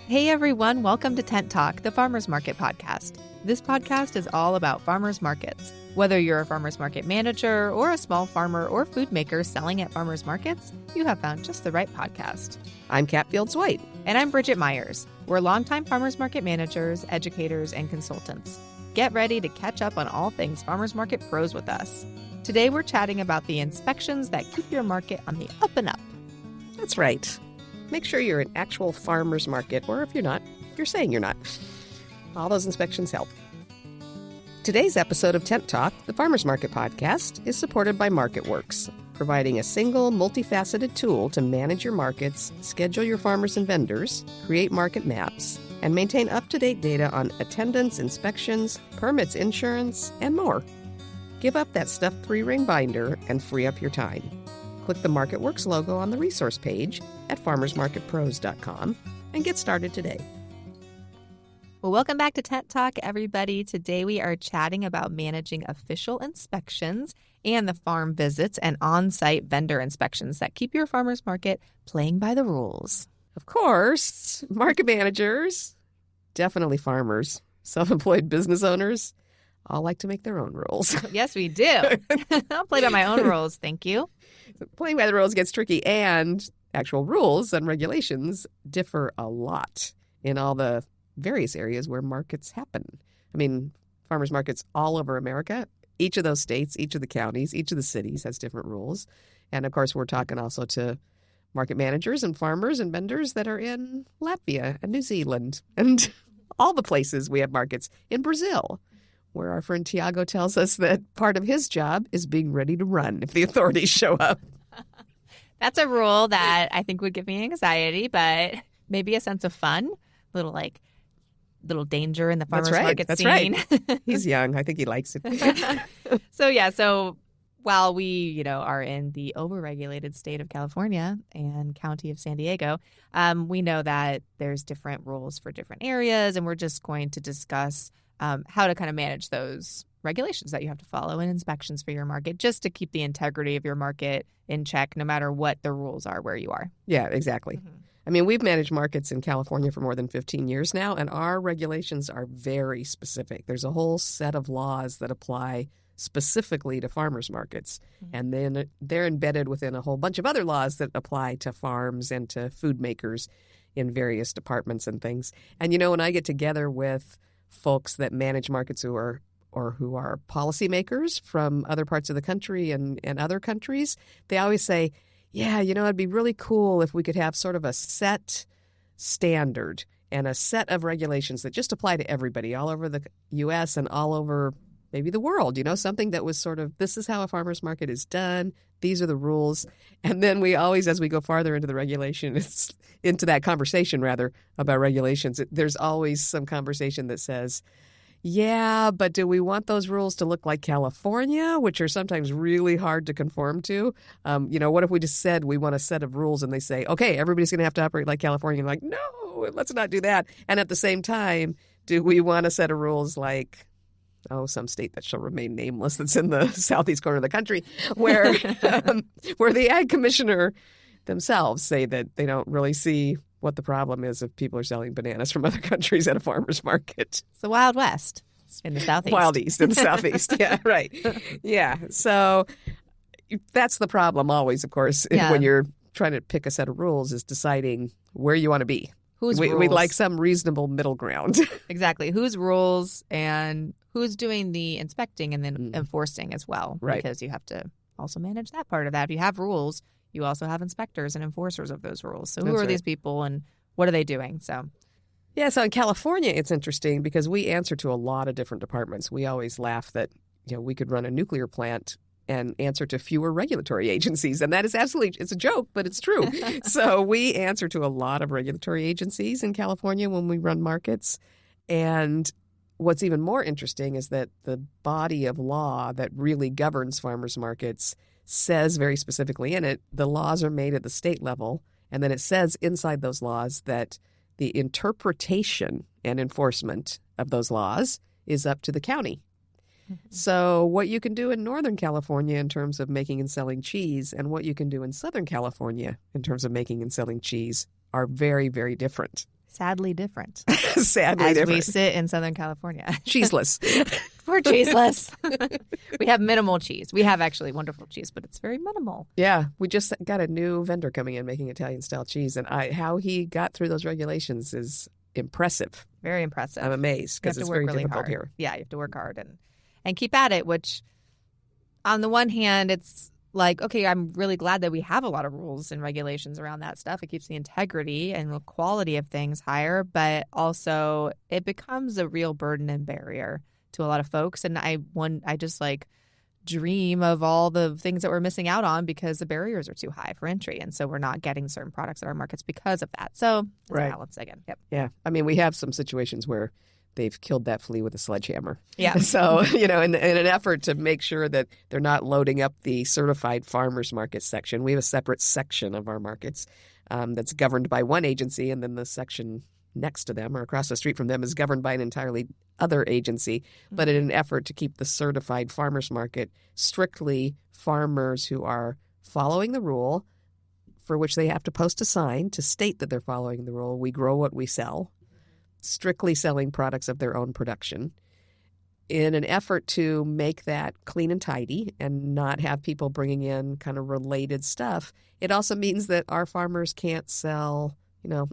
Hey everyone, welcome to Tent Talk, the Farmers Market podcast. This podcast is all about farmers markets. Whether you're a farmers market manager or a small farmer or food maker selling at farmers markets, you have found just the right podcast. I'm Kat Fields-White. And I'm Bridget Myers. We're longtime farmers market managers, educators, and consultants. Get ready to catch up on all things farmers market pros with us. Today we're chatting about the inspections that keep your market on the up and up. That's right. Make sure you're an actual farmer's market, or if you're not, you're saying you're not. All those inspections help. Today's episode of Tent Talk, the Farmers Market podcast, is supported by Wurks, providing a single, multifaceted tool to manage your markets, schedule your farmers and vendors, create market maps, and maintain up-to-date data on attendance, inspections, permits, insurance, and more. Give up that stuffed 3-ring binder and free up your time. Click the MarketWorks logo on the resource page at farmersmarketpros.com and get started today. Well, welcome back to Tent Talk, everybody. Today we are chatting about managing official inspections and the farm visits and on-site vendor inspections that keep your farmers market playing by the rules. Of course, market managers, definitely farmers, self-employed business owners, all like to make their own rules. Yes, we do. I'll play by my own rules. Thank you. Playing by the rules gets tricky, and actual rules and regulations differ a lot in all the various areas where markets happen. I mean, farmers markets all over America, each of those states, each of the counties, each of the cities has different rules. And of course, we're talking also to market managers and farmers and vendors that are in Latvia and New Zealand and all the places we have markets. In Brazil, where our friend Tiago tells us that part of his job is being ready to run if the authorities show up. That's a rule that I think would give me anxiety, but maybe a sense of fun, little danger in the farmers market scene. That's right. He's young. I think he likes it. So while we, are in the overregulated state of California and county of San Diego, we know that there's different rules for different areas, and we're just going to discuss how to kind of manage those regulations that you have to follow and inspections for your market, just to keep the integrity of your market in check, no matter what the rules are where you are. Yeah, exactly. Mm-hmm. I mean, we've managed markets in California for more than 15 years now, and our regulations are very specific. There's a whole set of laws that apply specifically to farmers markets, and then they're embedded within a whole bunch of other laws that apply to farms and to food makers in various departments and things. And, when I get together with folks that manage markets who are policymakers from other parts of the country and other countries, they always say, yeah, it'd be really cool if we could have sort of a set standard and a set of regulations that just apply to everybody all over the U.S. and all over maybe the world, something that was sort of, this is how a farmer's market is done. These are the rules. And then we always, as we go farther into the regulation, into that conversation rather about regulations, there's always some conversation that says, yeah, but do we want those rules to look like California, which are sometimes really hard to conform to? What if we just said we want a set of rules and they say, okay, everybody's going to have to operate like California? And like, no, let's not do that. And at the same time, do we want a set of rules like, some state that shall remain nameless that's in the southeast corner of the country where the ag commissioner themselves say that they don't really see what the problem is if people are selling bananas from other countries at a farmer's market. It's the Wild West in the Southeast. Wild East in the Southeast. Yeah, right. Yeah. So that's the problem always, of course, when you're trying to pick a set of rules, is deciding where you want to be. We'd like some reasonable middle ground. Exactly. Whose rules and who's doing the inspecting and then enforcing as well. Right. Because you have to also manage that part of that. If you have rules, you also have inspectors and enforcers of those rules. So who are these people and what are they doing? So in California, it's interesting because we answer to a lot of different departments. We always laugh that we could run a nuclear plant and answer to fewer regulatory agencies. And that is absolutely, it's a joke, but it's true. So we answer to a lot of regulatory agencies in California when we run markets. And what's even more interesting is that the body of law that really governs farmers markets says very specifically in it, the laws are made at the state level. And then it says inside those laws that the interpretation and enforcement of those laws is up to the county. So what you can do in Northern California in terms of making and selling cheese and what you can do in Southern California in terms of making and selling cheese are very, very different. Sadly different. Sadly as different. we sit in Southern California. Cheeseless. We're cheeseless. We have minimal cheese. We have actually wonderful cheese, but it's very minimal. Yeah, we just got a new vendor coming in making Italian-style cheese, and how he got through those regulations is impressive. Very impressive. I'm amazed because it's very really difficult hard. here. Yeah, you have to work hard and keep at it, which on the one hand, it's like, okay, I'm really glad that we have a lot of rules and regulations around that stuff. It keeps the integrity and the quality of things higher, but also it becomes a real burden and barrier to a lot of folks. And I just like dream of all the things that we're missing out on because the barriers are too high for entry. And so we're not getting certain products at our markets because of that. So it's a balance again. Yep. Yeah. I mean, we have some situations where they've killed that flea with a sledgehammer. Yeah. So, in an effort to make sure that they're not loading up the certified farmers market section, we have a separate section of our markets that's governed by one agency, and then the section next to them or across the street from them is governed by an entirely other agency. But in an effort to keep the certified farmers market strictly farmers who are following the rule, for which they have to post a sign to state that they're following the rule, we grow what we sell, strictly selling products of their own production, in an effort to make that clean and tidy and not have people bringing in kind of related stuff. It also means that our farmers can't sell,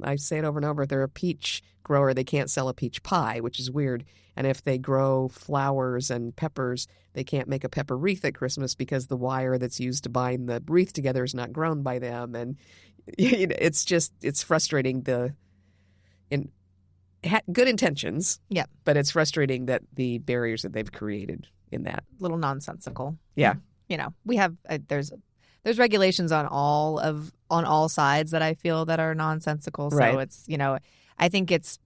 I say it over and over, if they're a peach grower, they can't sell a peach pie, which is weird. And if they grow flowers and peppers, they can't make a pepper wreath at Christmas because the wire that's used to bind the wreath together is not grown by them. And it's frustrating. Good intentions, yeah, but it's frustrating that the barriers that they've created in that. Little nonsensical. Yeah. We have there's regulations on all sides that I feel that are nonsensical. So Right. it's, I think it's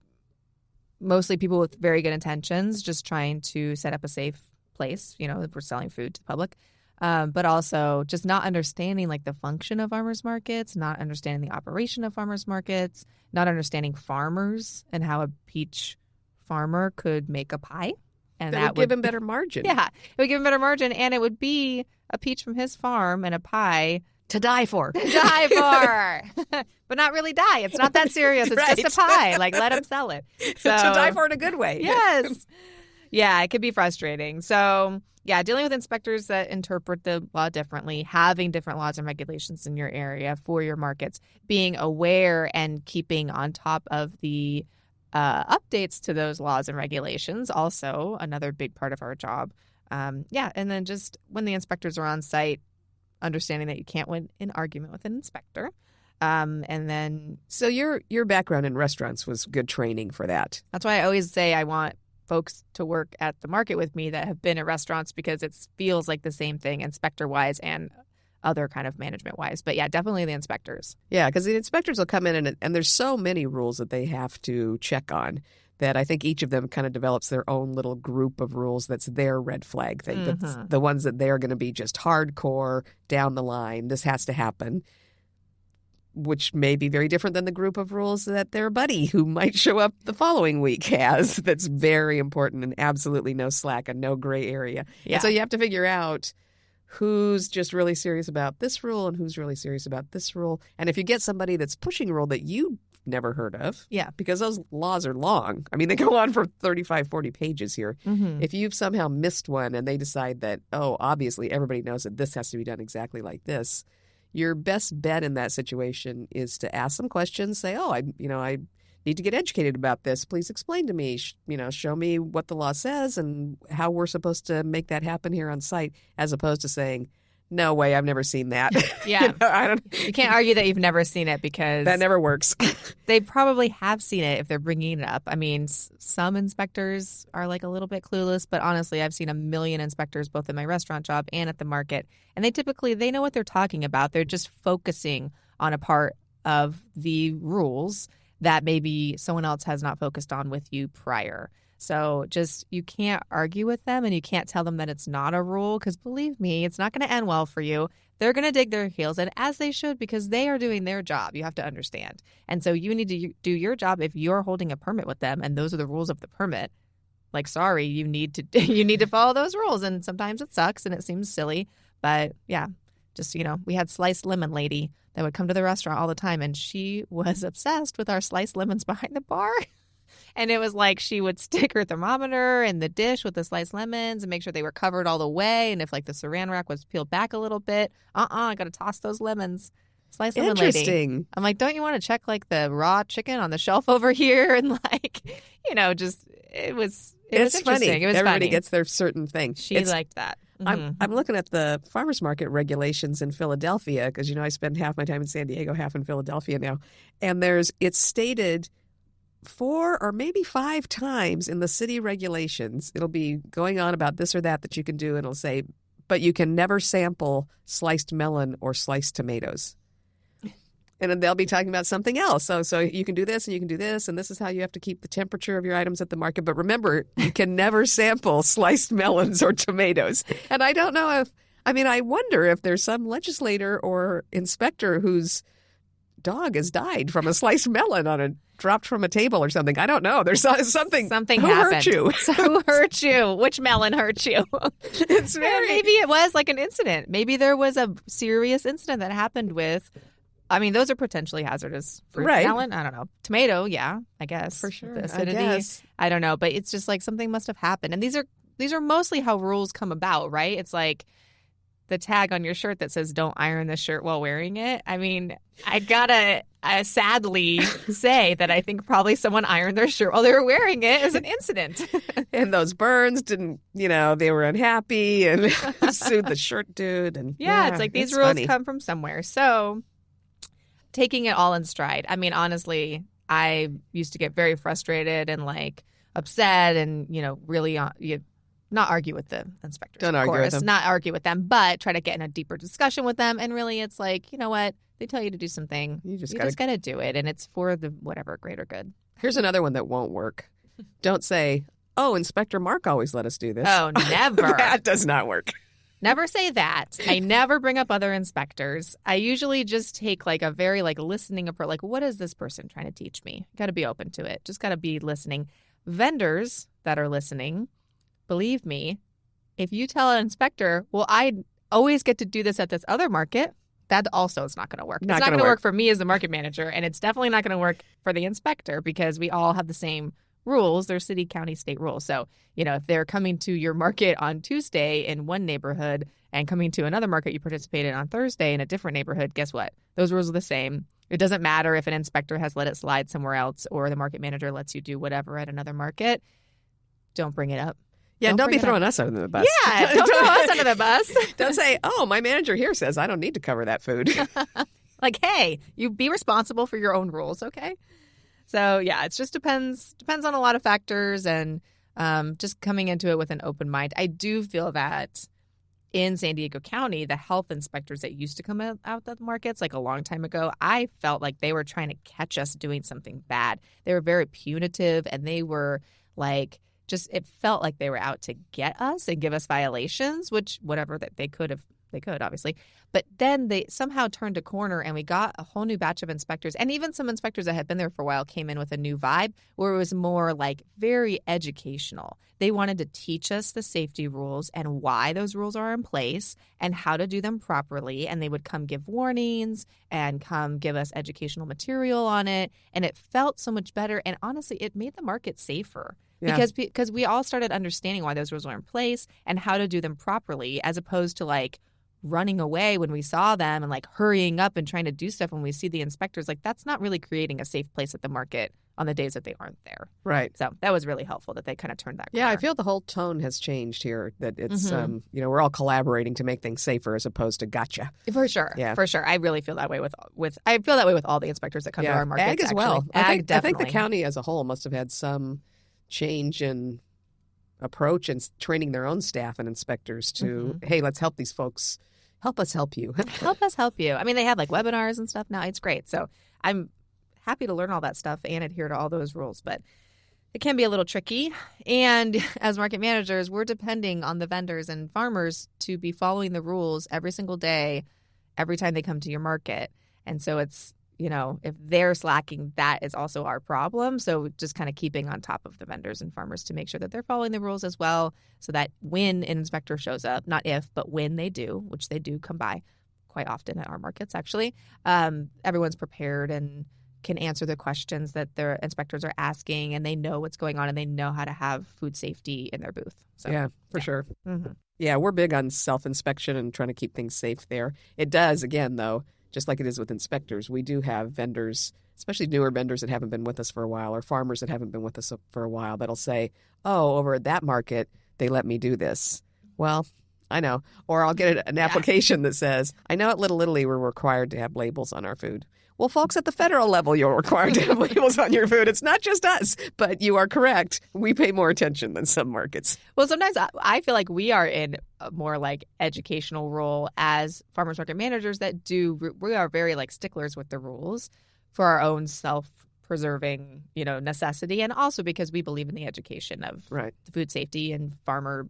mostly people with very good intentions just trying to set up a safe place, if we're selling food to the public. But also just not understanding like the function of farmers markets, not understanding the operation of farmers markets, not understanding farmers and how a peach farmer could make a pie. And that would give him better margin. Yeah, it would give him better margin, and it would be a peach from his farm and a pie to die for. But not really die. It's not that serious. It's Right. just a pie. Like, let him sell it. So, to die for in a good way. Yes. Yeah, it could be frustrating. So, yeah, dealing with inspectors that interpret the law differently, having different laws and regulations in your area for your markets, being aware and keeping on top of the updates to those laws and regulations, also another big part of our job. And then just when the inspectors are on site, understanding that you can't win an argument with an inspector. And then... So your background in restaurants was good training for that. That's why I always say I want folks to work at the market with me that have been at restaurants because it feels like the same thing inspector-wise and other kind of management-wise. But yeah, definitely the inspectors. Yeah, because the inspectors will come in and there's so many rules that they have to check on that I think each of them kind of develops their own little group of rules that's their red flag thing. Mm-hmm. That's the ones that they're going to be just hardcore down the line. This has to happen, which may be very different than the group of rules that their buddy who might show up the following week has. That's very important and absolutely no slack and no gray area. Yeah. And so you have to figure out who's just really serious about this rule and who's really serious about this rule. And if you get somebody that's pushing a rule that you never heard of, Yeah. because those laws are long. I mean, they go on for 35, 40 pages here. Mm-hmm. If you've somehow missed one and they decide that, obviously everybody knows that this has to be done exactly like this, your best bet in that situation is to ask some questions, say, I need to get educated about this. Please explain to me, show me what the law says and how we're supposed to make that happen here on site, as opposed to saying, no way, I've never seen that. Yeah. I don't. You can't argue that you've never seen it because That never works. they probably have seen it if they're bringing it up. I mean, some inspectors are like a little bit clueless, but honestly, I've seen a million inspectors both in my restaurant job and at the market, and they know what they're talking about. They're just focusing on a part of the rules that maybe someone else has not focused on with you prior. So you can't argue with them and you can't tell them that it's not a rule because believe me, it's not going to end well for you. They're going to dig their heels in, as they should, because they are doing their job. You have to understand. And so you need to do your job if you're holding a permit with them and those are the rules of the permit. Like, sorry, you need to follow those rules. And sometimes it sucks and it seems silly. But yeah, just, we had sliced lemon lady that would come to the restaurant all the time, and she was obsessed with our sliced lemons behind the bar. And it was like she would stick her thermometer in the dish with the sliced lemons and make sure they were covered all the way. And if like the saran wrap was peeled back a little bit, I got to toss those lemons. Sliced lemon lady. Interesting. I'm like, don't you want to check like the raw chicken on the shelf over here? And like, just it was It's funny. interesting. It was Everybody funny. gets their certain thing. She liked that. I'm looking at the farmers market regulations in Philadelphia because, I spend half my time in San Diego, half in Philadelphia now. And it's stated 4 or maybe 5 times in the city regulations. It'll be going on about this or that you can do. And it'll say, but you can never sample sliced melon or sliced tomatoes. And then they'll be talking about something else. So you can do this and you can do this, and this is how you have to keep the temperature of your items at the market. But remember, you can never sample sliced melons or tomatoes. And I don't know I wonder if there's some legislator or inspector whose dog has died from a sliced melon dropped from a table or something. I don't know. There's something. Something who happened. Hurt you? So who hurt you? Which melon hurt you? It's very. Maybe it was like an incident. Maybe there was a serious incident that happened with. Those are potentially hazardous fruit. Right. Melon, I don't know. Tomato, yeah, I guess. For sure. The acidity. I guess. I don't know, but it's just like something must have happened. And these are mostly how rules come about, right? It's like the tag on your shirt that says "Don't iron this shirt while wearing it." I gotta sadly say that I think probably someone ironed their shirt while they were wearing it as an incident. And those burns didn't, they were unhappy and sued the shirt dude. And it's like these rules come from somewhere. So taking it all in stride. Honestly, I used to get very frustrated and like upset and, really not argue with the inspectors. Don't argue with them. Not argue with them, but try to get in a deeper discussion with them. And really it's like, you know what? They tell you to do something. You just got to do it. And it's for the whatever greater good. Here's another one that won't work. Don't say, oh, Inspector Mark always let us do this. Oh, never. That does not work. Never say that. I never bring up other inspectors. I usually just take like a very like listening approach. Like, what is this person trying to teach me? Got to be open to it. Just got to be listening. Vendors that are listening, believe me, if you tell an inspector, well, I always get to do this at this other market, that also is not going to work. It's not going to work for me as the market manager, and it's definitely not going to work for the inspector because we all have the same rules. They're city, county, state rules. So, if they're coming to your market on Tuesday in one neighborhood and coming to another market you participated on Thursday in a different neighborhood, guess what? Those rules are the same. It doesn't matter if an inspector has let it slide somewhere else or the market manager lets you do whatever at another market. Don't bring it up. Yeah, don't be throwing us under the bus. Yeah, don't throw us under the bus. Don't say, oh, my manager here says I don't need to cover that food. Like, hey, you be responsible for your own rules, okay? So, yeah, it just depends on a lot of factors and just coming into it with an open mind. I do feel that in San Diego County, the health inspectors that used to come out the markets like a long time ago, I felt like they were trying to catch us doing something bad. They were very punitive and they were like it felt like they were out to get us and give us violations, which whatever that they could obviously. But then they somehow turned a corner and we got a whole new batch of inspectors. And even some inspectors that had been there for a while came in with a new vibe where it was more like very educational. They wanted to teach us the safety rules and why those rules are in place and how to do them properly. And they would come give warnings and come give us educational material on it. And it felt so much better. And honestly, it made the market safer. Yeah. Because we all started understanding why those rules were in place and how to do them properly, as opposed to like running away when we saw them and like hurrying up and trying to do stuff when we see the inspectors. Like that's not really creating a safe place at the market on the days that they aren't there. Right. So that was really helpful that they kind of turned that corner. Yeah, I feel the whole tone has changed here. That it's we're all collaborating to make things safer as opposed to gotcha. For sure. Yeah. For sure. I really feel that way with all the inspectors that come to our markets. Ag as well. Ag, I think the county as a whole must have had some change in approach and training their own staff and inspectors to, hey, let's help these folks. Help us help you. Help us help you. I mean, they have like webinars and stuff now. It's great. So I'm happy to learn all that stuff and adhere to all those rules. But it can be a little tricky. And as market managers, we're depending on the vendors and farmers to be following the rules every single day, every time they come to your market. And so it's, if they're slacking, that is also our problem. So just kind of keeping on top of the vendors and farmers to make sure that they're following the rules as well, so that when an inspector shows up, not if, but when they do, which they do come by, quite often at our markets, actually. Everyone's prepared and can answer the questions that their inspectors are asking, and they know what's going on, and they know how to have food safety in their booth. So, yeah, for sure. Mm-hmm. Yeah, we're big on self-inspection and trying to keep things safe there. It does, again, though, just like it is with inspectors, we do have vendors, especially newer vendors that haven't been with us for a while, or farmers that haven't been with us for a while, that'll say, oh, over at that market, they let me do this. Well, I know. Or I'll get an application that says, I know at Little Italy we're required to have labels on our food. Well, folks, at the federal level, you're required to have labels on your food. It's not just us, but you are correct. We pay more attention than some markets. Well, sometimes I feel like we are in a more like educational role as farmers market managers we are very like sticklers with the rules for our own self-preserving, necessity. And also because we believe in the education of food safety and farmer,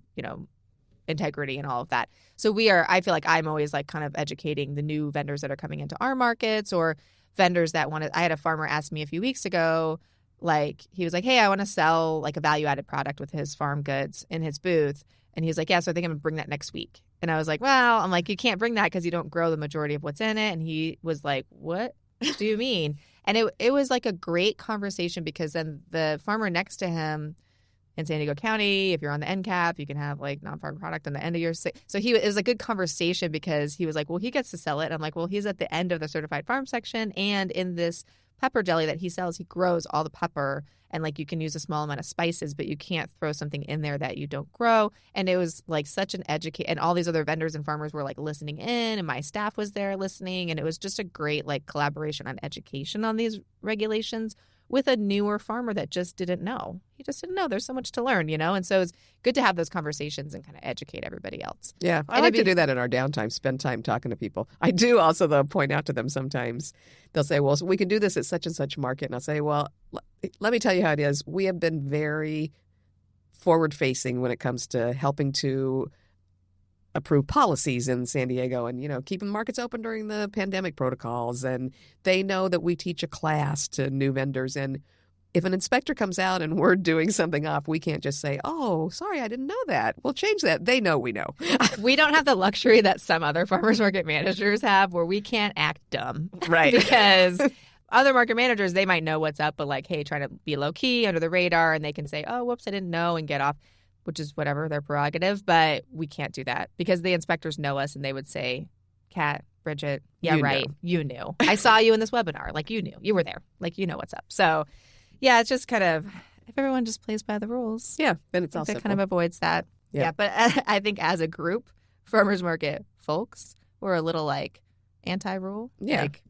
integrity and all of that. So I feel like I'm always like kind of educating the new vendors that are coming into our markets, or vendors that I had a farmer ask me a few weeks ago, like he was like, hey, I want to sell like a value added product with his farm goods in his booth. And he was like, yeah, so I think I'm gonna bring that next week. And I was like, well, I'm like, you can't bring that because you don't grow the majority of what's in it. And he was like, what do you mean? And it was like a great conversation, because then the farmer next to him in San Diego County, if you're on the end cap, you can have like non-farm product on the end of your. So it was a good conversation, because he was like, well, he gets to sell it. And I'm like, well, he's at the end of the certified farm section, and in this pepper jelly that he sells, he grows all the pepper, and like you can use a small amount of spices, but you can't throw something in there that you don't grow. And it was like such an and all these other vendors and farmers were like listening in, and my staff was there listening, and it was just a great like collaboration on education on these regulations with a newer farmer that just didn't know. He just didn't know. There's so much to learn, And so it's good to have those conversations and kind of educate everybody else. Yeah, I like to do that in our downtime, spend time talking to people. I do also, though, point out to them sometimes. They'll say, well, we can do this at such and such market. And I'll say, well, let me tell you how it is. We have been very forward-facing when it comes to helping to approve policies in San Diego and, keeping markets open during the pandemic protocols. And they know that we teach a class to new vendors. And if an inspector comes out and we're doing something off, we can't just say, oh, sorry, I didn't know that. We'll change that. They know we know. We don't have the luxury that some other farmers market managers have, where we can't act dumb. Right. Because other market managers, they might know what's up, but like, hey, try to be low key under the radar, and they can say, oh, whoops, I didn't know, and get off, which is whatever, their prerogative. But we can't do that, because the inspectors know us, and they would say, Kat, Bridget, yeah, you right, know. You knew. I saw you in this webinar. Like, you knew. You were there. Like, you know what's up. So, yeah, it's just kind of, if everyone just plays by the rules. Yeah, then it's all simple. It kind of avoids that. Yeah, but I think as a group, farmers market folks, we're a little like anti-rule. Yeah. Like,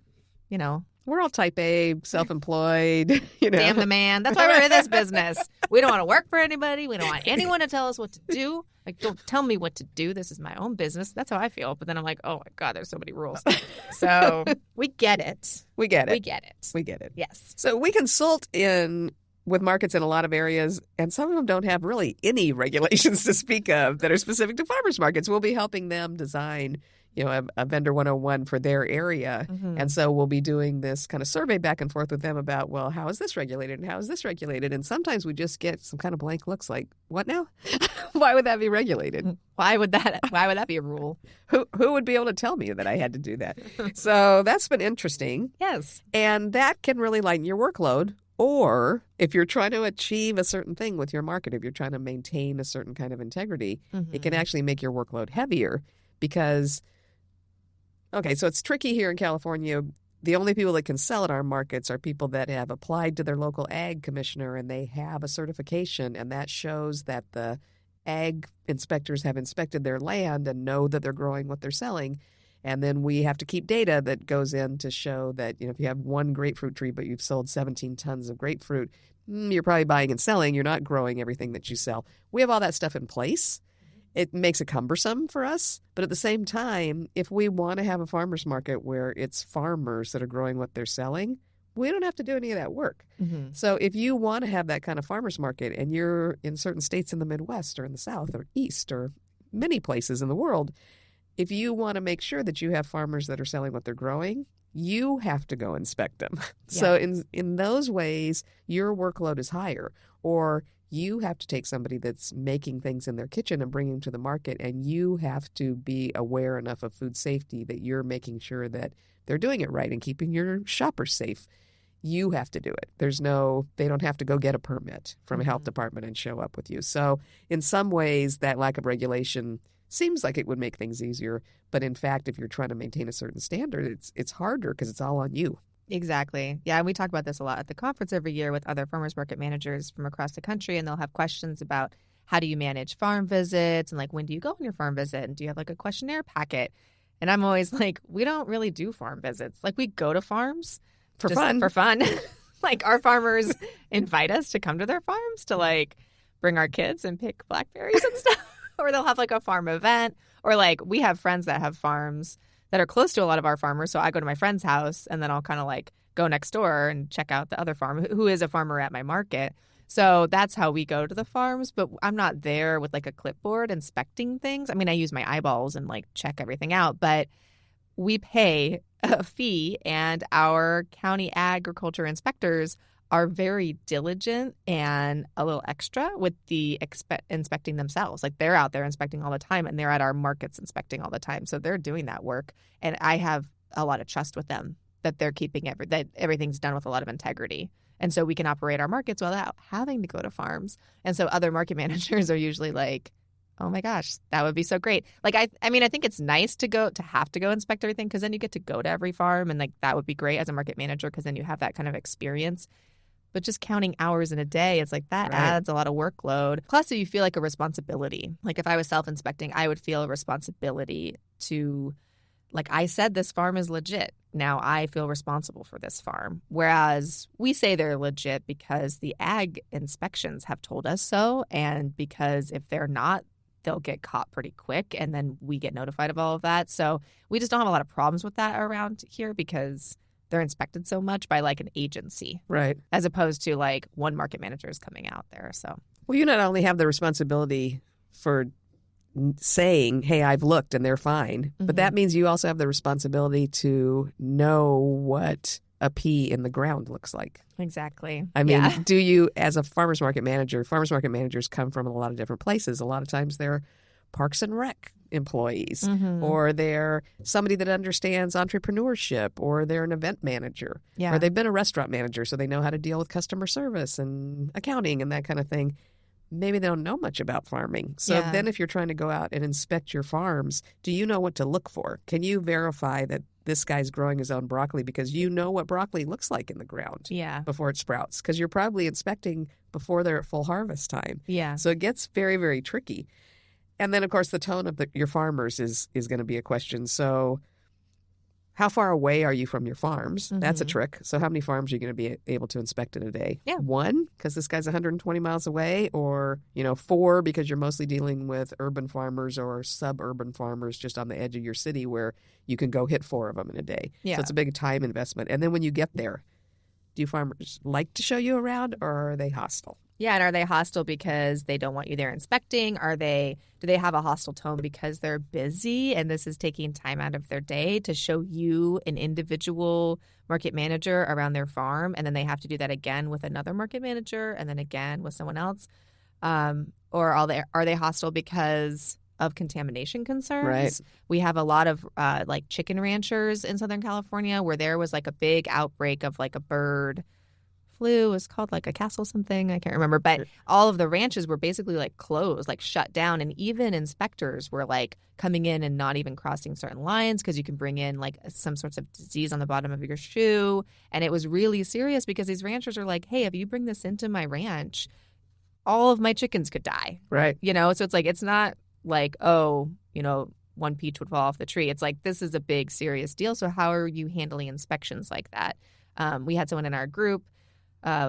we're all type A, self-employed, Damn the man. That's why we're in this business. We don't want to work for anybody. We don't want anyone to tell us what to do. Like, don't tell me what to do. This is my own business. That's how I feel. But then I'm like, oh, my God, there's so many rules. So we get it. We get it. We get it. We get it. Yes. So we consult with markets in a lot of areas, and some of them don't have really any regulations to speak of that are specific to farmers markets. We'll be helping them design a vendor 101 for their area. Mm-hmm. And so we'll be doing this kind of survey back and forth with them about, well, how is this regulated and how is this regulated? And sometimes we just get some kind of blank looks like, what now? Why would that be regulated? Why would that be a rule? Who would be able to tell me that I had to do that? So that's been interesting. Yes. And that can really lighten your workload. Or if you're trying to achieve a certain thing with your market, if you're trying to maintain a certain kind of integrity, It can actually make your workload heavier because okay, so it's tricky here in California. The only people that can sell at our markets are people that have applied to their local ag commissioner and they have a certification, and that shows that the ag inspectors have inspected their land and know that they're growing what they're selling. And then we have to keep data that goes in to show that, if you have one grapefruit tree but you've sold 17 tons of grapefruit, you're probably buying and selling. You're not growing everything that you sell. We have all that stuff in place. It makes it cumbersome for us. But at the same time, if we want to have a farmer's market where it's farmers that are growing what they're selling, we don't have to do any of that work. Mm-hmm. So if you want to have that kind of farmer's market and you're in certain states in the Midwest or in the South or East or many places in the world, if you want to make sure that you have farmers that are selling what they're growing, you have to go inspect them. Yeah. So in those ways, your workload is higher. Or You have to take somebody that's making things in their kitchen and bring them to the market, and you have to be aware enough of food safety that you're making sure that they're doing it right and keeping your shoppers safe. You have to do it. They don't have to go get a permit from a health department and show up with you. So in some ways, that lack of regulation seems like it would make things easier. But in fact, if you're trying to maintain a certain standard, it's harder because it's all on you. Exactly. Yeah, and we talk about this a lot at the conference every year with other farmers market managers from across the country, and they'll have questions about how do you manage farm visits and like when do you go on your farm visit and do you have like a questionnaire packet? And I'm always like, we don't really do farm visits. Like we go to farms For fun. For fun. Like our farmers invite us to come to their farms to like bring our kids and pick blackberries and stuff. Or they'll have like a farm event. Or like we have friends that have farms that are close to a lot of our farmers. So I go to my friend's house and then I'll kind of like go next door and check out the other farm who is a farmer at my market. So that's how we go to the farms. But I'm not there with like a clipboard inspecting things. I mean, I use my eyeballs and like check everything out. But we pay a fee, and our county agriculture inspectors are very diligent and a little extra with the inspecting themselves. Like they're out there inspecting all the time, and they're at our markets inspecting all the time. So they're doing that work, and I have a lot of trust with them that they're keeping that everything's done with a lot of integrity. And so we can operate our markets without having to go to farms. And so other market managers are usually like, oh my gosh, that would be so great. Like, I mean, I think it's nice to have to go inspect everything because then you get to go to every farm, and like that would be great as a market manager because then you have that kind of experience. But just counting hours in a day, it's like that adds a lot of workload. Plus, you feel like a responsibility. Like if I was self-inspecting, I would feel a responsibility to, like I said, this farm is legit. Now I feel responsible for this farm. Whereas we say they're legit because the ag inspections have told us so. And because if they're not, they'll get caught pretty quick, and then we get notified of all of that. So we just don't have a lot of problems with that around here because they're inspected so much by like an agency. Right. As opposed to like one market manager is coming out there. So, well, you not only have the responsibility for saying, hey, I've looked and they're fine, but that means you also have the responsibility to know what a pea in the ground looks like. Exactly. I mean, do you, as a farmers market managers come from a lot of different places. A lot of times they're Parks and Rec employees, or they're somebody that understands entrepreneurship, or they're an event manager, or they've been a restaurant manager, so they know how to deal with customer service and accounting and that kind of thing. Maybe they don't know much about farming. So then if you're trying to go out and inspect your farms, do you know what to look for? Can you verify that this guy's growing his own broccoli because you know what broccoli looks like in the ground before it sprouts? Because you're probably inspecting before they're at full harvest time. Yeah. So it gets very, very tricky. And then, of course, the tone of your farmers is going to be a question. So how far away are you from your farms? That's a trick. So how many farms are you going to be able to inspect in a day? Yeah. 1, because this guy's 120 miles away, or 4, because you're mostly dealing with urban farmers or suburban farmers just on the edge of your city where you can go hit 4 of them in a day. Yeah. So it's a big time investment. And then when you get there, do farmers like to show you around, or are they hostile? Yeah, and are they hostile because they don't want you there inspecting? Do they have a hostile tone because they're busy and this is taking time out of their day to show you an individual market manager around their farm, and then they have to do that again with another market manager and then again with someone else? Or are they hostile because of contamination concerns? Right. We have a lot of like chicken ranchers in Southern California where there was like a big outbreak of like a bird flu. Was called like a castle something, I can't remember, but all of the ranches were basically like closed, like shut down, and even inspectors were like coming in and not even crossing certain lines because you can bring in like some sorts of disease on the bottom of your shoe. And it was really serious because these ranchers are like, hey, if you bring this into my ranch, all of my chickens could die. Right. So it's like, it's not like, oh, one peach would fall off the tree. It's like, this is a big serious deal. So how are you handling inspections like that? We had someone in our group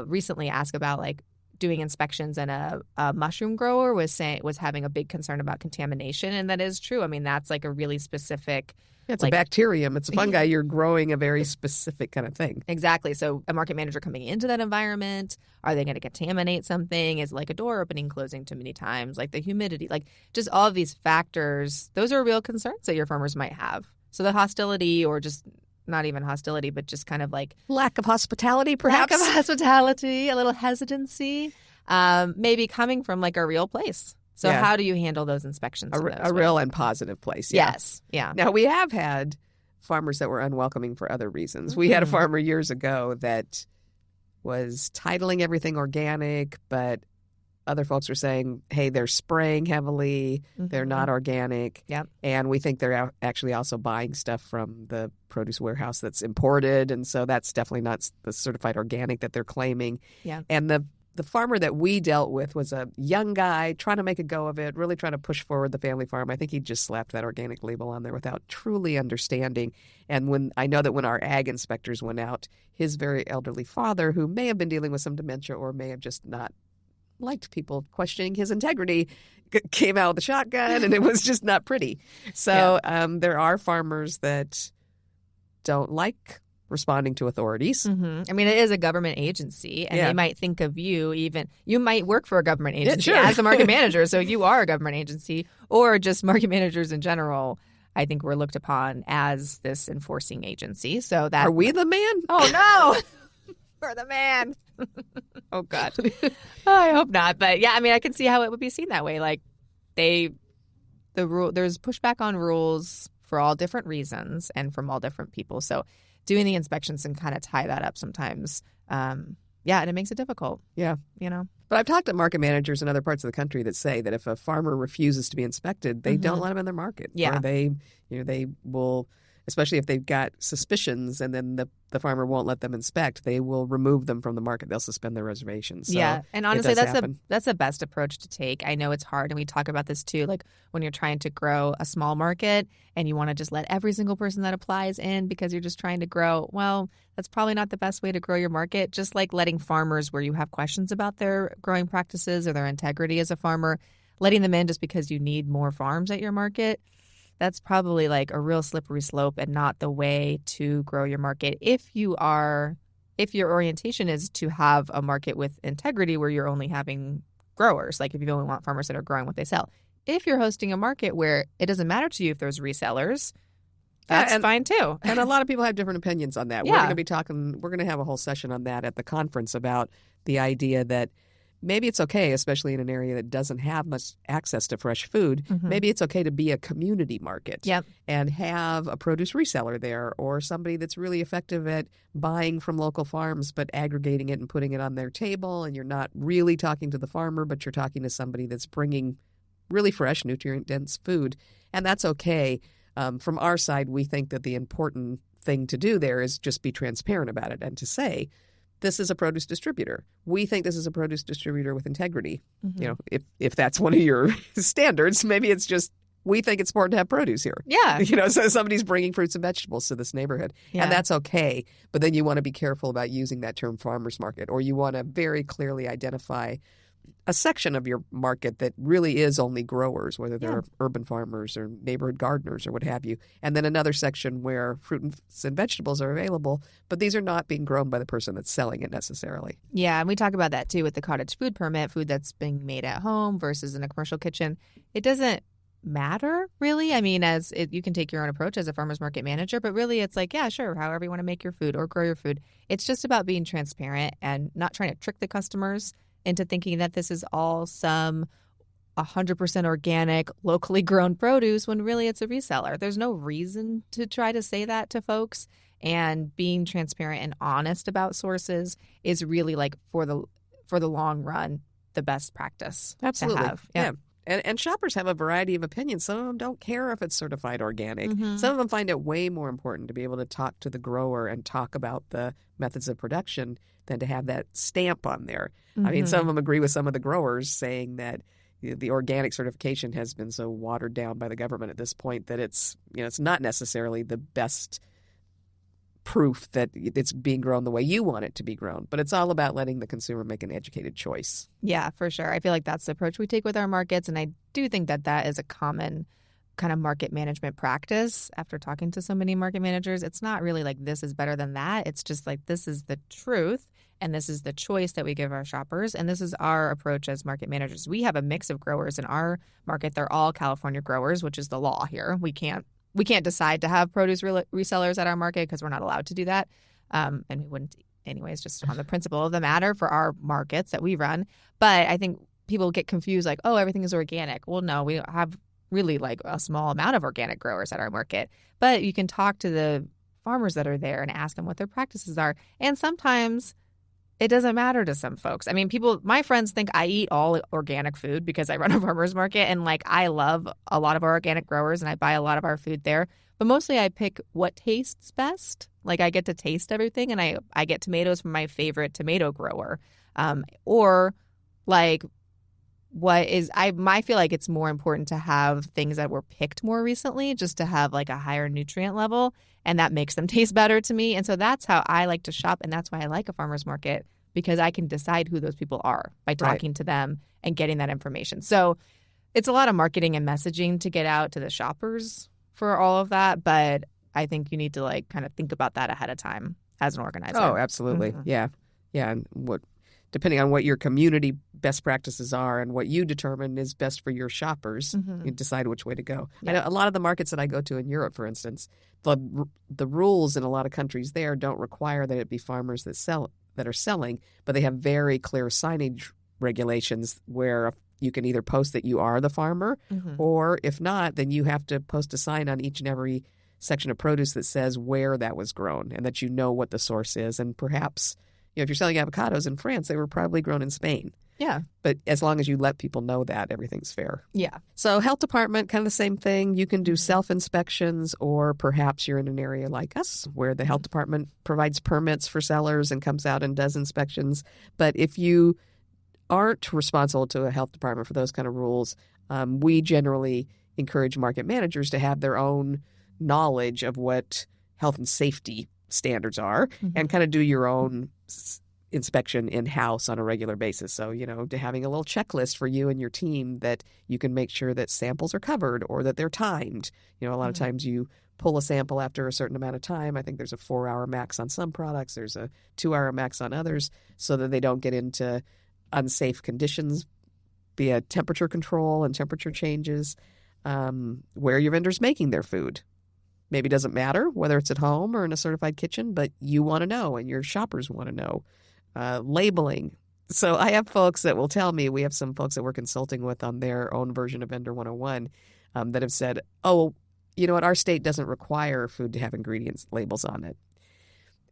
recently ask about like doing inspections, and a mushroom grower was having a big concern about contamination, and that is true. I mean, that's like a really specific. Yeah, it's like a bacterium. It's a fungi. You're growing a very specific kind of thing. Exactly. So a market manager coming into that environment, are they going to contaminate something? Is like a door opening, closing too many times? Like the humidity, like just all of these factors. Those are real concerns that your farmers might have. So the hostility, or just not even hostility, but just kind of like lack of hospitality, perhaps. Lack of hospitality, a little hesitancy. maybe coming from like a real place. So how do you handle those inspections? A real and positive place. Yeah. Yes. Yeah. Now, we have had farmers that were unwelcoming for other reasons. We had a farmer years ago that was titling everything organic, but other folks were saying, hey, they're spraying heavily, they're not organic, and we think they're actually also buying stuff from the produce warehouse that's imported, and so that's definitely not the certified organic that they're claiming. Yeah. And the farmer that we dealt with was a young guy trying to make a go of it, really trying to push forward the family farm. I think he just slapped that organic label on there without truly understanding. And I know that when our ag inspectors went out, his very elderly father, who may have been dealing with some dementia or may have just not liked people questioning his integrity, came out with a shotgun, and it was just not pretty. So there are farmers that don't like responding to authorities. I mean, it is a government agency, and they might think of you you might work for a government agency as a market manager, so you are a government agency, or just market managers in general. I think we're looked upon as this enforcing agency. So that Are we the man? Oh, no. We're the man. Oh, God. I hope not. But yeah, I mean, I can see how it would be seen that way. Like there's pushback on rules for all different reasons and from all different people. So doing the inspections and kind of tie that up sometimes. And it makes it difficult. Yeah. But I've talked to market managers in other parts of the country that say that if a farmer refuses to be inspected, they don't let them in their market. Yeah. Or they will, especially if they've got suspicions and then the farmer won't let them inspect, they will remove them from the market. They'll suspend their reservations. So and honestly, happen. that's the best approach to take. I know it's hard, and we talk about this too, like when you're trying to grow a small market and you want to just let every single person that applies in because you're just trying to grow. Well, that's probably not the best way to grow your market. Just like letting farmers where you have questions about their growing practices or their integrity as a farmer, letting them in just because you need more farms at your market. That's probably like a real slippery slope and not the way to grow your market. If your orientation is to have a market with integrity where you're only having growers, like if you only want farmers that are growing what they sell. If you're hosting a market where it doesn't matter to you if there's resellers, that's fine too. And a lot of people have different opinions on that. Yeah. We're going to have a whole session on that at the conference about the idea that maybe it's okay, especially in an area that doesn't have much access to fresh food. Maybe it's okay to be a community market and have a produce reseller there, or somebody that's really effective at buying from local farms but aggregating it and putting it on their table. And you're not really talking to the farmer, but you're talking to somebody that's bringing really fresh, nutrient-dense food. And that's okay. From our side, we think that the important thing to do there is just be transparent about it and to say, this is a produce distributor. We think this is a produce distributor with integrity. If that's one of your standards, maybe it's just we think it's important to have produce here. Yeah. So somebody's bringing fruits and vegetables to this neighborhood. Yeah. And that's okay. But then you want to be careful about using that term farmer's market, or you want to very clearly identify a section of your market that really is only growers, whether they're urban farmers or neighborhood gardeners or what have you. And then another section where fruits and vegetables are available, but these are not being grown by the person that's selling it necessarily. Yeah, and we talk about that too with the cottage food permit, food that's being made at home versus in a commercial kitchen. It doesn't matter really. I mean, you can take your own approach as a farmer's market manager, but really it's like, yeah, sure, however you want to make your food or grow your food. It's just about being transparent and not trying to trick the customers into thinking that this is all some 100% organic, locally grown produce when really it's a reseller. There's no reason to try to say that to folks. And being transparent and honest about sources is really like for the long run, the best practice. Absolutely. To have. Yeah. And shoppers have a variety of opinions. Some of them don't care if it's certified organic. Some of them find it way more important to be able to talk to the grower and talk about the methods of production than to have that stamp on there. I mean, some of them agree with some of the growers saying that the organic certification has been so watered down by the government at this point that it's not necessarily the best proof that it's being grown the way you want it to be grown. But it's all about letting the consumer make an educated choice. Yeah, for sure. I feel like that's the approach we take with our markets. And I do think that is a common kind of market management practice. After talking to so many market managers, it's not really like this is better than that. It's just like this is the truth. And this is the choice that we give our shoppers. And this is our approach as market managers. We have a mix of growers in our market. They're all California growers, which is the law here. We can't decide to have produce resellers at our market because we're not allowed to do that. And we wouldn't anyways, just on the principle of the matter for our markets that we run. But I think people get confused like, oh, everything is organic. Well, no, we have really like a small amount of organic growers at our market. But you can talk to the farmers that are there and ask them what their practices are. And sometimes it doesn't matter to some folks. I mean, my friends think I eat all organic food because I run a farmer's market. And like, I love a lot of our organic growers and I buy a lot of our food there. But mostly I pick what tastes best. Like, I get to taste everything, and I get tomatoes from my favorite tomato grower. Or like, I feel like it's more important to have things that were picked more recently just to have like a higher nutrient level, and that makes them taste better to me. And so that's how I like to shop, and that's why I like a farmer's market, because I can decide who those people are by talking to them and getting that information. So it's a lot of marketing and messaging to get out to the shoppers for all of that, but I think you need to like kind of think about that ahead of time as an organizer. Oh, absolutely. Mm-hmm. Yeah. And depending on what your community best practices are and what you determine is best for your shoppers, you decide which way to go. Yeah. I know a lot of the markets that I go to in Europe, for instance, the rules in a lot of countries there don't require that it be farmers that are selling, but they have very clear signage regulations where you can either post that you are the farmer, or if not, then you have to post a sign on each and every section of produce that says where that was grown and that you know what the source is. And perhaps, if you're selling avocados in France, they were probably grown in Spain. Yeah. But as long as you let people know that, everything's fair. Yeah. So health department, kind of the same thing. You can do self-inspections, or perhaps you're in an area like us where the health department provides permits for sellers and comes out and does inspections. But if you aren't responsible to a health department for those kind of rules, we generally encourage market managers to have their own knowledge of what health and safety standards are and kind of do your own inspection in-house on a regular basis. So, to having a little checklist for you and your team that you can make sure that samples are covered or that they're timed. A lot of times you pull a sample after a certain amount of time. I think there's a 4-hour max on some products. There's a 2-hour max on others, so that they don't get into unsafe conditions via temperature control and temperature changes. Where your vendor's making their food. Maybe it doesn't matter whether it's at home or in a certified kitchen, but you want to know and your shoppers want to know. Labeling. So I have folks that will tell me, we have some folks that we're consulting with on their own version of Vendor 101 that have said, oh, you know what, our state doesn't require food to have ingredients labels on it.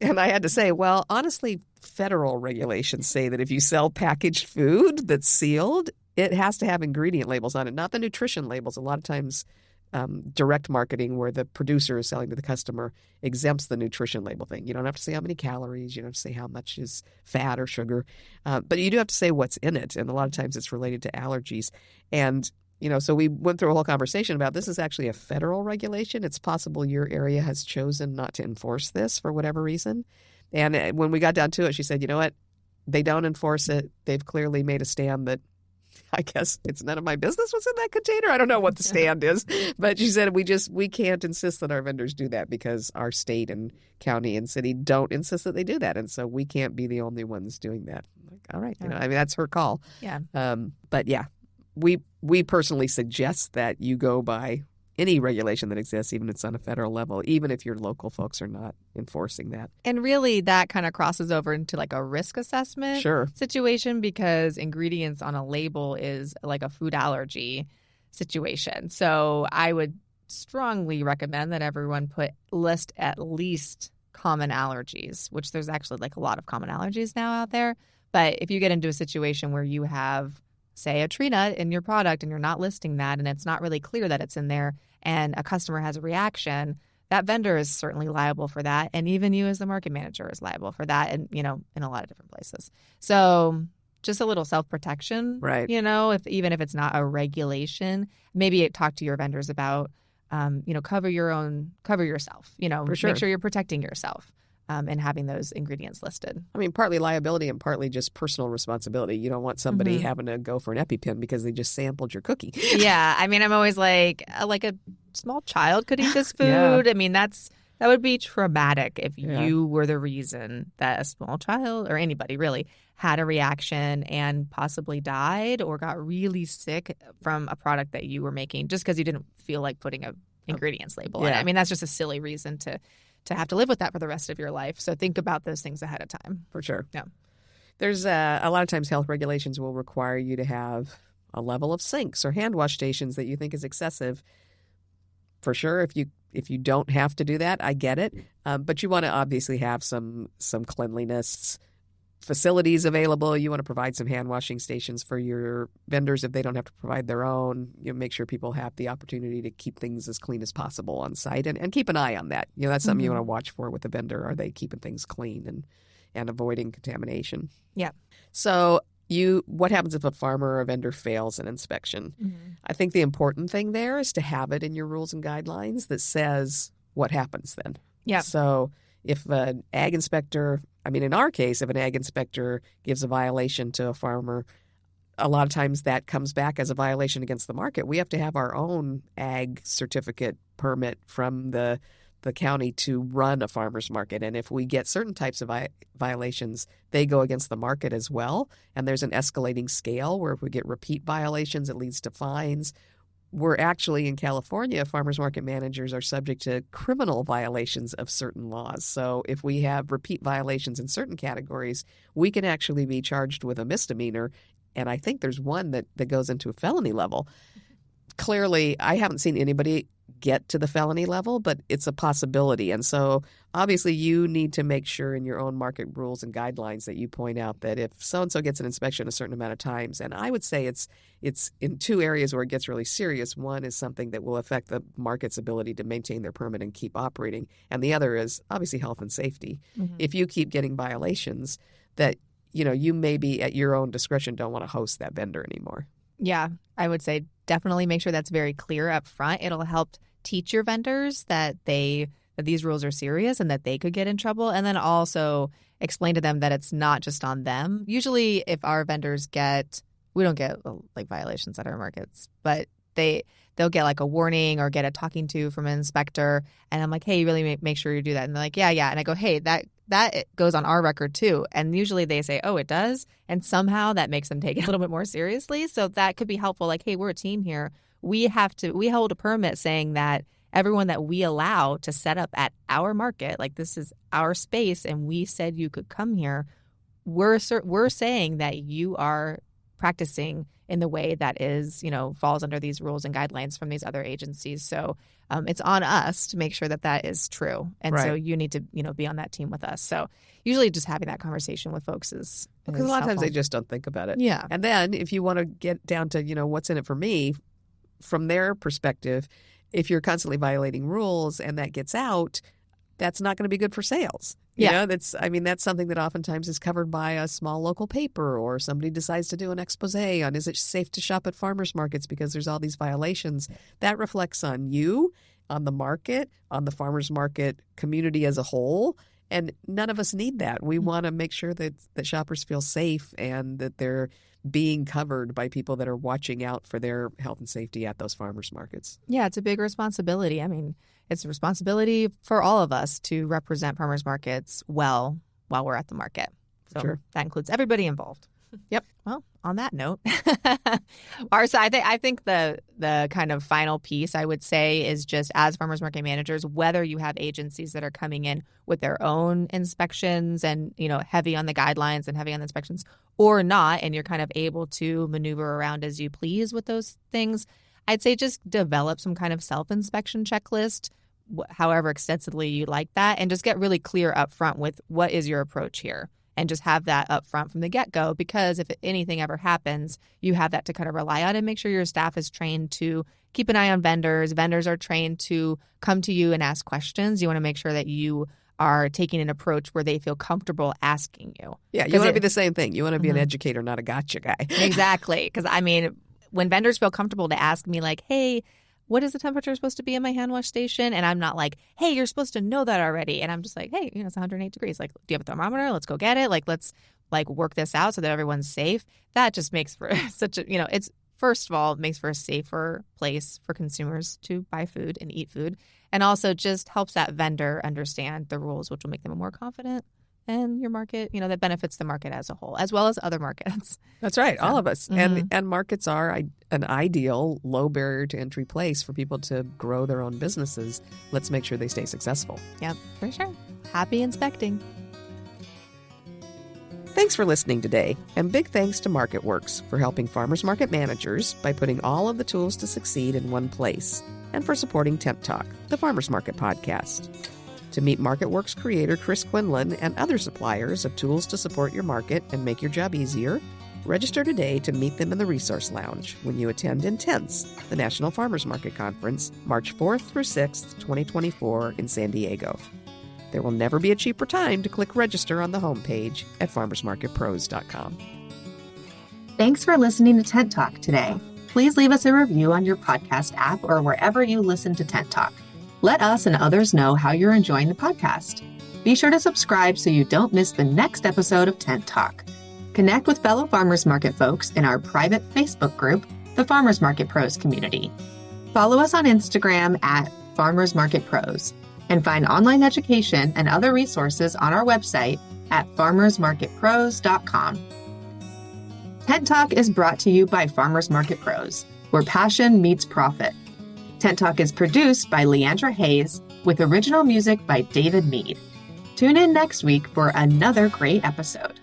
And I had to say, well, honestly, federal regulations say that if you sell packaged food that's sealed, it has to have ingredient labels on it, not the nutrition labels. A lot of times direct marketing where the producer is selling to the customer exempts the nutrition label thing. You don't have to say how many calories. You don't have to say how much is fat or sugar. But you do have to say what's in it. And a lot of times it's related to allergies. And, so we went through a whole conversation about this is actually a federal regulation. It's possible your area has chosen not to enforce this for whatever reason. And when we got down to it, she said, you know what? They don't enforce it. They've clearly made a stand that I guess it's none of my business what's in that container. I don't know what the stand is. But she said we can't insist that our vendors do that because our state and county and city don't insist that they do that. And so we can't be the only ones doing that. Like, all right. That's her call. Yeah. But yeah, we personally suggest that you go by any regulation that exists, even if it's on a federal level, even if your local folks are not enforcing that. And really that kind of crosses over into like a risk assessment situation, because ingredients on a label is like a food allergy situation. So I would strongly recommend that everyone list at least common allergies, which there's actually like a lot of common allergies now out there. But if you get into a situation where you have, say, a tree nut in your product and you're not listing that and it's not really clear that it's in there, and a customer has a reaction, that vendor is certainly liable for that. And even you as the market manager is liable for that, and, in a lot of different places. So just a little self-protection, right? Even if it's not a regulation, maybe talk to your vendors about, cover yourself, For sure. Make sure you're protecting yourself. And having those ingredients listed. I mean, partly liability and partly just personal responsibility. You don't want somebody having to go for an EpiPen because they just sampled your cookie. Yeah. I mean, I'm always like a small child could eat this food. Yeah. I mean, that would be traumatic if you were the reason that a small child or anybody really had a reaction and possibly died or got really sick from a product that you were making just because you didn't feel like putting a ingredients label on it. I mean, that's just a silly reason to to have to live with that for the rest of your life. So think about those things ahead of time. For sure. Yeah. There's a lot of times health regulations will require you to have a level of sinks or hand wash stations that you think is excessive. For sure, if you don't have to do that, I get it. But you want to obviously have some cleanliness facilities available. You want to provide some hand washing stations for your vendors if they don't have to provide their own. You know, make sure people have the opportunity to keep things as clean as possible on site, and keep an eye on that. You know, that's something you want to watch for with the vendor. Are they keeping things clean and avoiding contamination? Yeah. So what happens if a farmer or a vendor fails an inspection? I think the important thing there is to have it in your rules and guidelines that says what happens then. Yeah. So if an ag inspector, in our case, if an ag inspector gives a violation to a farmer, a lot of times that comes back as a violation against the market. We have to have our own ag certificate permit from the county to run a farmer's market. And if we get certain types of violations, they go against the market as well. And there's an escalating scale where if we get repeat violations, it leads to fines. We're actually in California, farmers market managers are subject to criminal violations of certain laws. So if we have repeat violations in certain categories, we can actually be charged with a misdemeanor. And I think there's one that goes into a felony level. Clearly, I haven't seen anybody get to the felony level, but it's a possibility. And so obviously you need to make sure in your own market rules and guidelines that you point out that if so-and-so gets an inspection a certain amount of times, and I would say it's in two areas where it gets really serious. One is something that will affect the market's ability to maintain their permit and keep operating. And the other is obviously health and safety. If you keep getting violations that, you maybe at your own discretion don't want to host that vendor anymore. Yeah, I would say definitely make sure that's very clear up front. It'll help teach your vendors that these rules are serious and that they could get in trouble, and then also explain to them that it's not just on them. Usually if our vendors we don't get like violations at our markets, but they'll get like a warning or get a talking to from an inspector, and I'm like, hey, you really make sure you do that. And they're like, yeah. And I go, hey, that goes on our record too. And usually they say, oh, it does. And somehow that makes them take it a little bit more seriously. So that could be helpful. Like, hey, we're a team here. We hold a permit saying that everyone that we allow to set up at our market, like this is our space and we said you could come here, we're saying that you are practicing in the way that is, falls under these rules and guidelines from these other agencies. So it's on us to make sure that is true. And right. So you need to, be on that team with us. So usually just having that conversation with folks is because a lot of times they just don't think about it. Yeah. And then if you want to get down to, what's in it for me, from their perspective, if you're constantly violating rules and that gets out, that's not going to be good for sales. That's something that oftentimes is covered by a small local paper, or somebody decides to do an expose on is it safe to shop at farmers markets because there's all these violations. That reflects on you, on the market, on the farmers market community as a whole. And none of us need that. We want to make sure that shoppers feel safe and that they're being covered by people that are watching out for their health and safety at those farmers markets. Yeah, it's a big responsibility. It's a responsibility for all of us to represent farmers markets well while we're at the market. So Sure. That includes everybody involved. Yep. Well, on that note, I think the kind of final piece I would say is just as farmers market managers, whether you have agencies that are coming in with their own inspections and, heavy on the guidelines and heavy on the inspections or not, and you're kind of able to maneuver around as you please with those things, I'd say just develop some kind of self-inspection checklist, however extensively you like that, and just get really clear up front with what is your approach here. And just have that up front from the get-go, because if anything ever happens, you have that to kind of rely on, and make sure your staff is trained to keep an eye on vendors. Vendors are trained to come to you and ask questions. You want to make sure that you are taking an approach where they feel comfortable asking you. Yeah, you want to be the same thing. You want to be an educator, not a gotcha guy. Exactly. Because, when vendors feel comfortable to ask me like, hey, what is the temperature supposed to be in my hand wash station? And I'm not like, hey, you're supposed to know that already. And I'm just like, hey, it's 108 degrees. Like, do you have a thermometer? Let's go get it. Like, let's work this out so that everyone's safe. That just makes for such a, it's first of all, makes for a safer place for consumers to buy food and eat food. And also just helps that vendor understand the rules, which will make them more confident and your market, that benefits the market as a whole, as well as other markets. That's right, all of us. Mm-hmm. And markets are an ideal, low barrier to entry place for people to grow their own businesses. Let's make sure they stay successful. Yep, for sure. Happy inspecting. Thanks for listening today, and big thanks to Wurks for helping farmers market managers by putting all of the tools to succeed in one place, and for supporting Tent Talk, the Farmers Market podcast. To meet Wurks creator Chris Quinlan and other suppliers of tools to support your market and make your job easier, register today to meet them in the Resource Lounge when you attend Intense, the National Farmers Market Conference, March 4th through 6th, 2024 in San Diego. There will never be a cheaper time to click register on the homepage at farmersmarketpros.com. Thanks for listening to Tent Talk today. Please leave us a review on your podcast app or wherever you listen to Tent Talk. Let us and others know how you're enjoying the podcast. Be sure to subscribe so you don't miss the next episode of Tent Talk. Connect with fellow farmers market folks in our private Facebook group, the Farmers Market Pros community. Follow us on Instagram at Farmers Market Pros, and find online education and other resources on our website at farmersmarketpros.com. Tent Talk is brought to you by Farmers Market Pros, where passion meets profit. Tent Talk is produced by Leandra Hayes, with original music by David Mead. Tune in next week for another great episode.